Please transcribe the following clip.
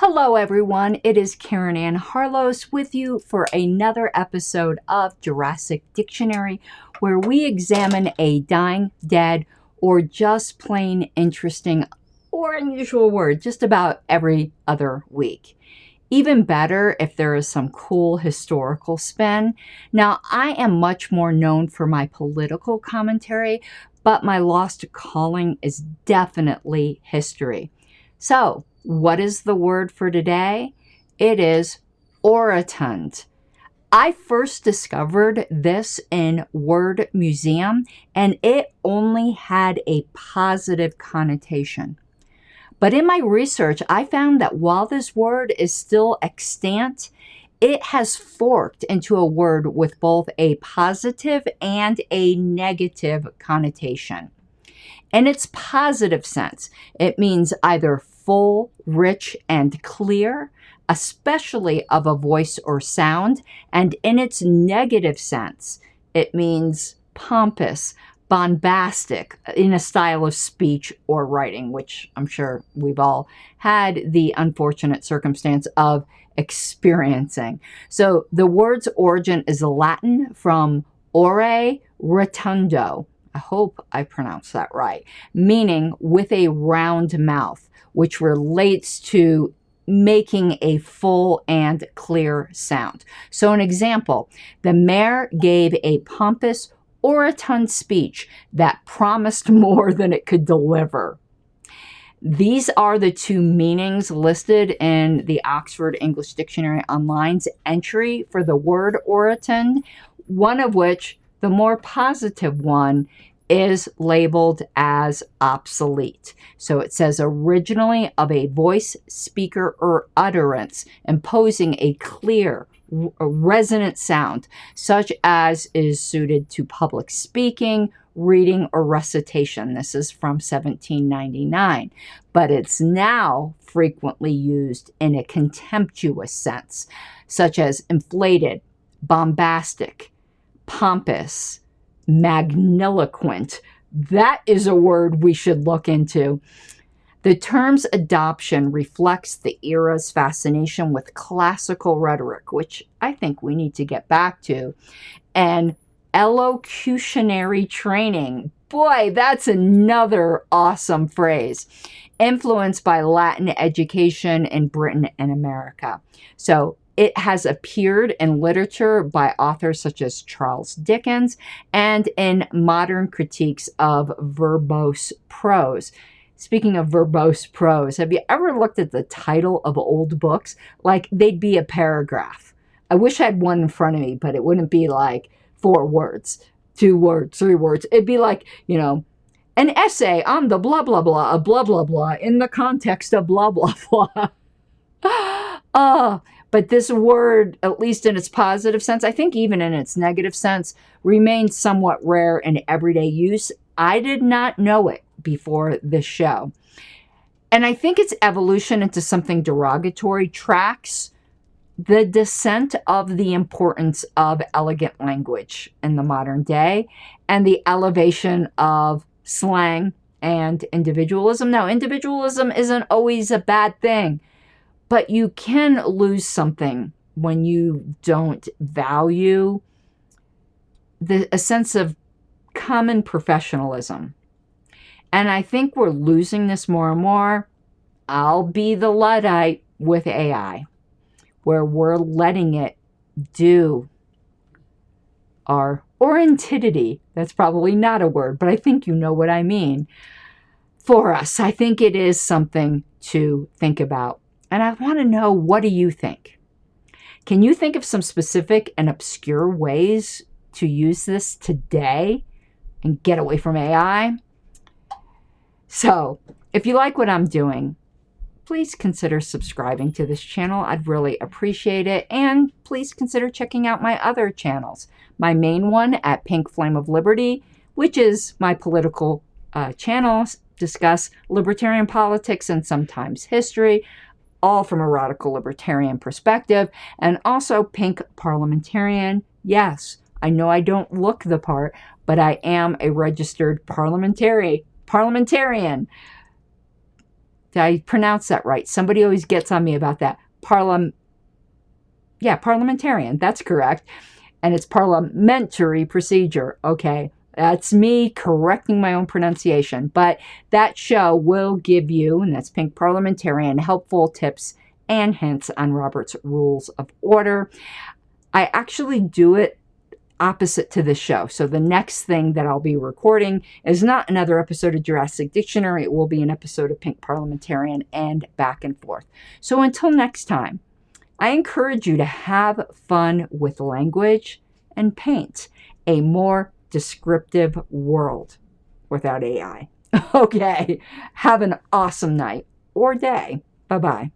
Hello, everyone. It is Karen Ann Harlos with you for another episode of Jurassic Dictionary, where we examine a dying, dead, or just plain interesting or unusual word just about every other week. Even better if there is some cool historical spin. Now, I am much more known for my political commentary, but my lost calling is definitely history. So, what is the word for today? It is Orotund. I first discovered this in Word Museum, and it only had a positive connotation. But in my research, I found that while this word is still extant, it has forked into a word with both a positive and a negative connotation. In its positive sense, it means either full, rich, and clear, especially of a voice or sound. And in its negative sense, it means pompous, bombastic, in a style of speech or writing, which I'm sure we've all had the unfortunate circumstance of experiencing. So the word's origin is Latin from ore rotundo. I hope I pronounced that right, meaning with a round mouth, which relates to making a full and clear sound. So an example, the mayor gave a pompous orotund speech that promised more than it could deliver. These are the two meanings listed in the Oxford English Dictionary Online's entry for the word orotund, one of which, the more positive one, is labeled as obsolete. So it says originally of a voice, speaker, or utterance, imposing a clear, resonant sound, such as is suited to public speaking, reading, or recitation. This is from 1799, but it's now frequently used in a contemptuous sense, such as inflated, bombastic, pompous, magniloquent. That is a word we should look into. The term's adoption reflects the era's fascination with classical rhetoric, which I think we need to get back to, and elocutionary training. Boy, that's another awesome phrase. Influenced by Latin education in Britain and America. So it has appeared in literature by authors such as Charles Dickens and in modern critiques of verbose prose. Speaking of verbose prose, have you ever looked at the title of old books? Like they'd be a paragraph. I wish I had one in front of me, but it wouldn't be like 4 words, 2 words, 3 words. It'd be like, an essay on the blah, blah, blah, blah, blah, blah, in the context of blah, blah, blah. But this word, at least in its positive sense, I think even in its negative sense, remains somewhat rare in everyday use. I did not know it before this show. And I think its evolution into something derogatory tracks the descent of the importance of elegant language in the modern day and the elevation of slang and individualism. Now, individualism isn't always a bad thing, but you can lose something when you don't value a sense of common professionalism. And I think we're losing this more and more. I'll be the Luddite with AI, where we're letting it do or entity, that's probably not a word, but I think you know what I mean, for us. I think it is something to think about. And I want to know, what do you think? Can you think of some specific and obscure ways to use this today and get away from AI? So, if you like what I'm doing, please consider subscribing to this channel. I'd really appreciate it. And please consider checking out my other channels. My main one at Pink Flame of Liberty, which is my political channel, discuss libertarian politics and sometimes history, all from a radical libertarian perspective, and also Pink Parliamentarian. Yes, I know I don't look the part, but I am a registered parliamentarian. Did I pronounce that right? Somebody always gets on me about that. Parliamentarian. That's correct. And it's parliamentary procedure. Okay. That's me correcting my own pronunciation. But that show will give you, and that's Pink Parliamentarian, helpful tips and hints on Robert's Rules of Order. I actually do it opposite to the show. So the next thing that I'll be recording is not another episode of Jurassic Dictionary. It will be an episode of Pink Parliamentarian and back and forth. So until next time, I encourage you to have fun with language and paint a more descriptive world without AI. Okay, have an awesome night or day. Bye-bye.